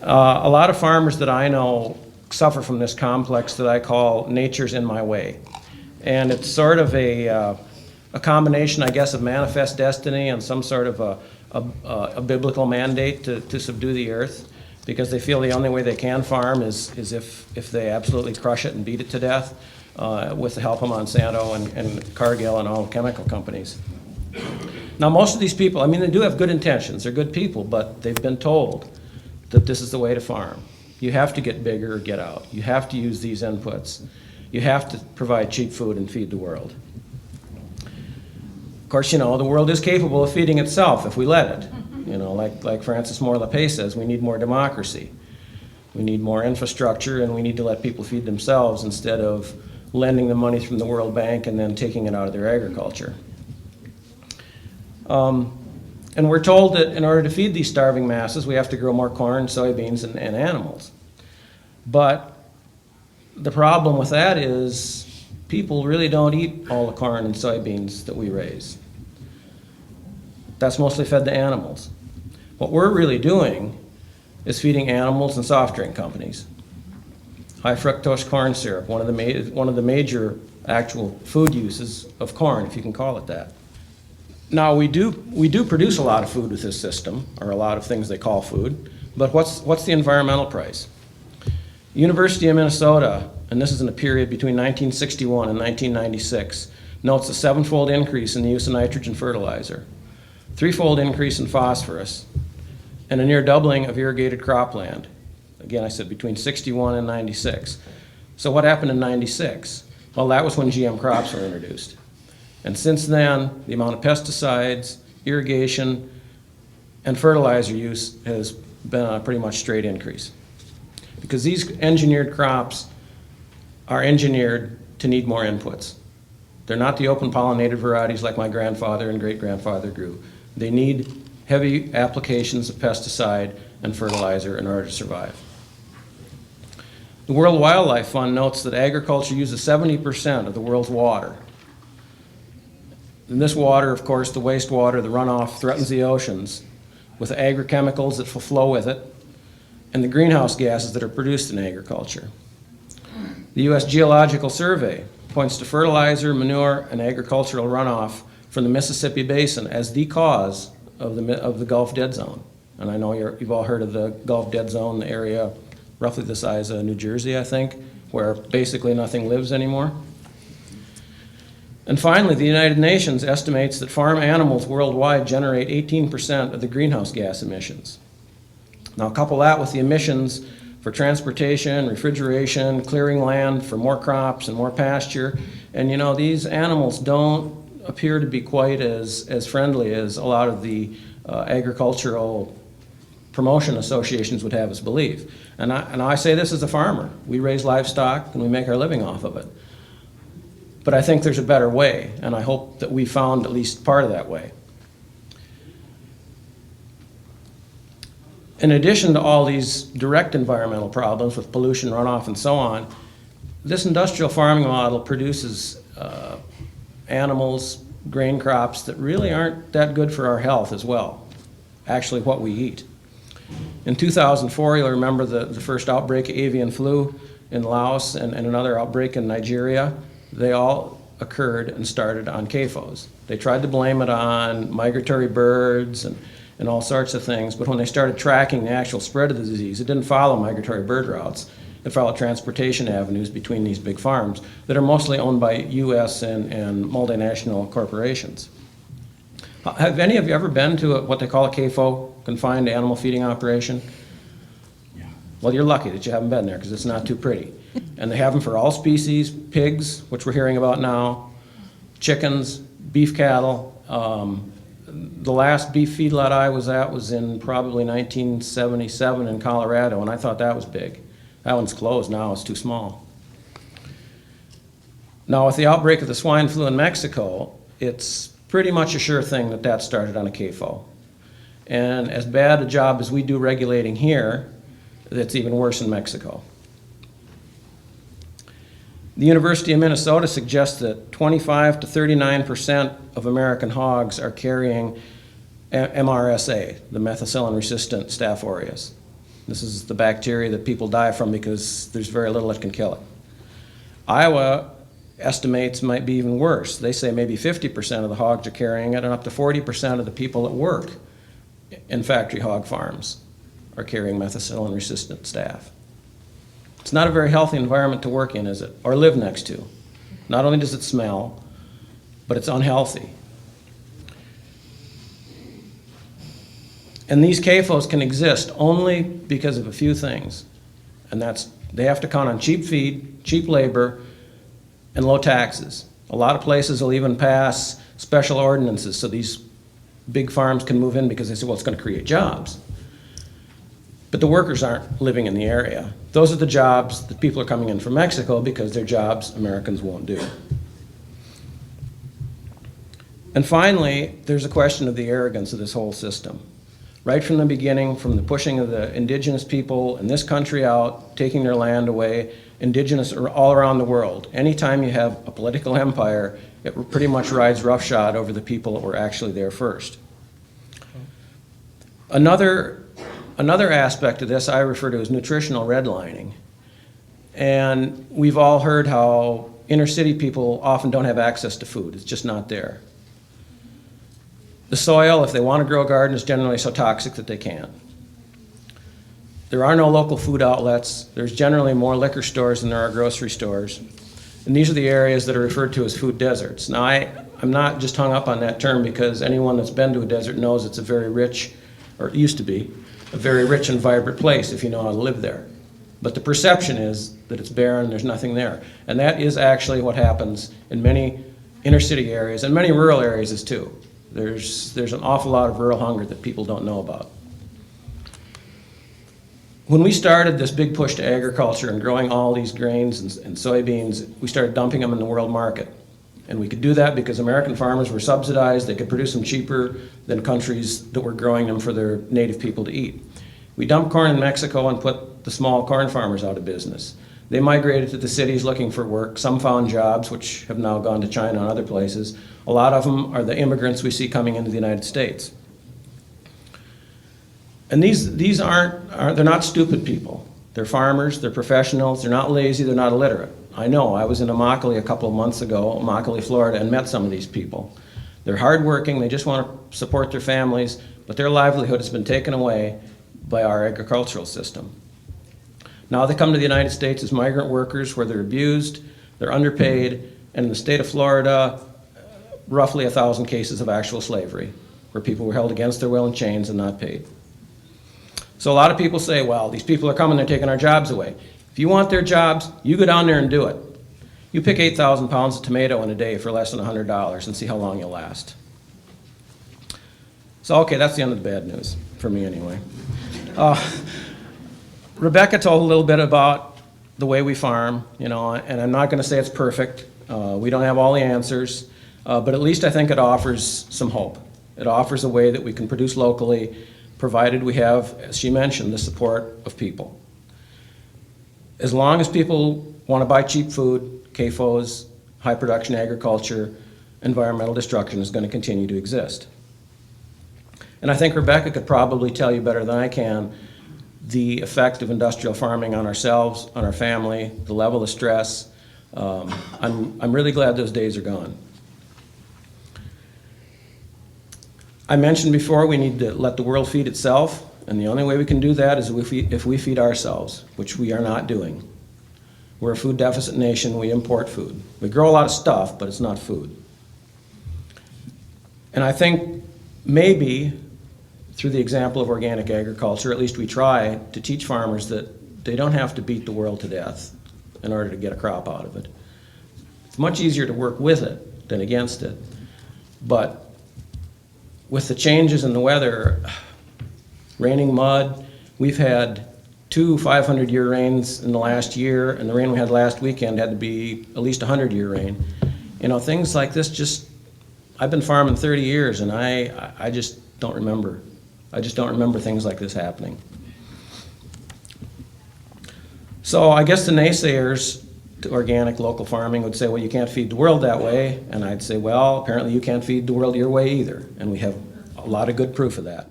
A lot of farmers that I know suffer from this complex that I call nature's in my way. And it's sort of a combination, I guess, of manifest destiny and some sort of a biblical mandate to subdue the earth, because they feel the only way they can farm is if they absolutely crush it and beat it to death with the help of Monsanto and Cargill and all the chemical companies. Now, most of these people, I mean, they do have good intentions. They're good people, but they've been told that this is the way to farm. You have to get bigger or get out. You have to use these inputs. You have to provide cheap food and feed the world. Of course, you know, the world is capable of feeding itself if we let it. You know, like Francis Moore Lappé says, we need more democracy. We need more infrastructure, and we need to let people feed themselves instead of lending the money from the World Bank and then taking it out of their agriculture. And we're told that in order to feed these starving masses, we have to grow more corn, soybeans, and animals. But the problem with that is people really don't eat all the corn and soybeans that we raise. That's mostly fed to animals. What we're really doing is feeding animals and soft drink companies. High fructose corn syrup, one of the major actual food uses of corn, if you can call it that. Now, we do produce a lot of food with this system, or a lot of things they call food, but what's the environmental price? University of Minnesota, and this is in a period between 1961 and 1996, notes a 7-fold increase in the use of nitrogen fertilizer, 3-fold increase in phosphorus, and a near doubling of irrigated cropland. Again, I said between 61 and 96. So what happened in 96? Well, that was when GM crops were introduced. And since then, the amount of pesticides, irrigation, and fertilizer use has been on a pretty much straight increase. Because these engineered crops are engineered to need more inputs. They're not the open pollinated varieties like my grandfather and great-grandfather grew. They need heavy applications of pesticide and fertilizer in order to survive. The World Wildlife Fund notes that agriculture uses 70% of the world's water. And this water, of course, the wastewater, the runoff, threatens the oceans with the agrochemicals that flow with it and the greenhouse gases that are produced in agriculture. The U.S. Geological Survey points to fertilizer, manure, and agricultural runoff from the Mississippi Basin as the cause of the Gulf Dead Zone. And I know you've all heard of the Gulf Dead Zone, the area roughly the size of New Jersey, I think, where basically nothing lives anymore. And finally, the United Nations estimates that farm animals worldwide generate 18% of the greenhouse gas emissions. Now, couple that with the emissions for transportation, refrigeration, clearing land for more crops and more pasture, and you know, these animals don't appear to be quite as friendly as a lot of the agricultural promotion associations would have us believe. And I say this as a farmer. We raise livestock and we make our living off of it. But I think there's a better way, and I hope that we found at least part of that way. In addition to all these direct environmental problems with pollution, runoff, and so on, this industrial farming model produces animals, grain crops that really aren't that good for our health as well, actually what we eat. In 2004, you'll remember the first outbreak of avian flu in Laos and another outbreak in Nigeria. They all occurred and started on CAFOs. They tried to blame it on migratory birds and all sorts of things, but when they started tracking the actual spread of the disease, it didn't follow migratory bird routes. It followed transportation avenues between these big farms that are mostly owned by US and multinational corporations. Have any of you ever been to what they call a CAFO, confined animal feeding operation? Yeah. Well, you're lucky that you haven't been there because it's not too pretty. And they have them for all species, pigs, which we're hearing about now, chickens, beef cattle. The last beef feedlot I was at was in probably 1977 in Colorado, and I thought that was big. That one's closed now, it's too small. Now, with the outbreak of the swine flu in Mexico, it's pretty much a sure thing that that started on a CAFO. And as bad a job as we do regulating here, it's even worse in Mexico. The University of Minnesota suggests that 25 to 39% of American hogs are carrying MRSA, the methicillin-resistant Staph aureus. This is the bacteria that people die from because there's very little that can kill it. Iowa estimates might be even worse. They say maybe 50% of the hogs are carrying it, and up to 40% of the people at work in factory hog farms are carrying methicillin-resistant staph. It's not a very healthy environment to work in, is it? Or live next to. Not only does it smell, but it's unhealthy. And these CAFOs can exist only because of a few things. And that's, they have to count on cheap feed, cheap labor, and low taxes. A lot of places will even pass special ordinances so these big farms can move in because they say, well, it's going to create jobs. But the workers aren't living in the area. Those are the jobs that people are coming in from Mexico because they're jobs Americans won't do. And finally, there's a question of the arrogance of this whole system. Right from the beginning, from the pushing of the indigenous people in this country out, taking their land away, indigenous all around the world. Anytime you have a political empire, it pretty much rides roughshod over the people that were actually there first. Another aspect of this I refer to as nutritional redlining. And we've all heard how inner city people often don't have access to food. It's just not there. The soil, if they want to grow a garden, is generally so toxic that they can't. There are no local food outlets. There's generally more liquor stores than there are grocery stores. And these are the areas that are referred to as food deserts. Now, I'm not just hung up on that term because anyone that's been to a desert knows it's a very rich, or it used to be, a very rich and vibrant place if you know how to live there. But the perception is that it's barren, there's nothing there. And that is actually what happens in many inner city areas and many rural areas as too. There's an awful lot of rural hunger that people don't know about. When we started this big push to agriculture and growing all these grains and soybeans, we started dumping them in the world market. And we could do that because American farmers were subsidized. They could produce them cheaper than countries that were growing them for their native people to eat. We dumped corn in Mexico and put the small corn farmers out of business. They migrated to the cities looking for work. Some found jobs, which have now gone to China and other places. A lot of them are the immigrants we see coming into the United States. And these they're not stupid people. They're farmers, they're professionals, they're not lazy, they're not illiterate. I know, I was in Immokalee a couple of months ago, Immokalee, Florida, and met some of these people. They're hardworking, they just want to support their families, but their livelihood has been taken away by our agricultural system. Now they come to the United States as migrant workers where they're abused, they're underpaid, and in the state of Florida, roughly 1,000 cases of actual slavery, where people were held against their will in chains and not paid. So a lot of people say, well, these people are coming, they're taking our jobs away. If you want their jobs, you go down there and do it. You pick 8,000 pounds of tomato in a day for less than $100 and see how long you'll last. So, okay, that's the end of the bad news, for me anyway. Rebecca told a little bit about the way we farm, and I'm not going to say it's perfect. We don't have all the answers, but at least I think it offers some hope. It offers a way that we can produce locally, provided we have, as she mentioned, the support of people. As long as people want to buy cheap food, CAFOs, high production agriculture, environmental destruction is going to continue to exist. And I think Rebecca could probably tell you better than I can the effect of industrial farming on ourselves, on our family, the level of stress. I'm really glad those days are gone. I mentioned before we need to let the world feed itself, and the only way we can do that is if we feed ourselves, which we are not doing. We're a food deficit nation, we import food. We grow a lot of stuff, but it's not food. And I think maybe through the example of organic agriculture, at least we try to teach farmers that they don't have to beat the world to death in order to get a crop out of it. It's much easier to work with it than against it. But with the changes in the weather, raining mud, we've had 2 500-year rains in the last year, and the rain we had last weekend had to be at least 100-year rain. Things like this I've been farming 30 years, and I just don't remember. I just don't remember things like this happening. So I guess the naysayers to organic local farming would say, well, you can't feed the world that way. And I'd say, well, apparently you can't feed the world your way either. And we have a lot of good proof of that.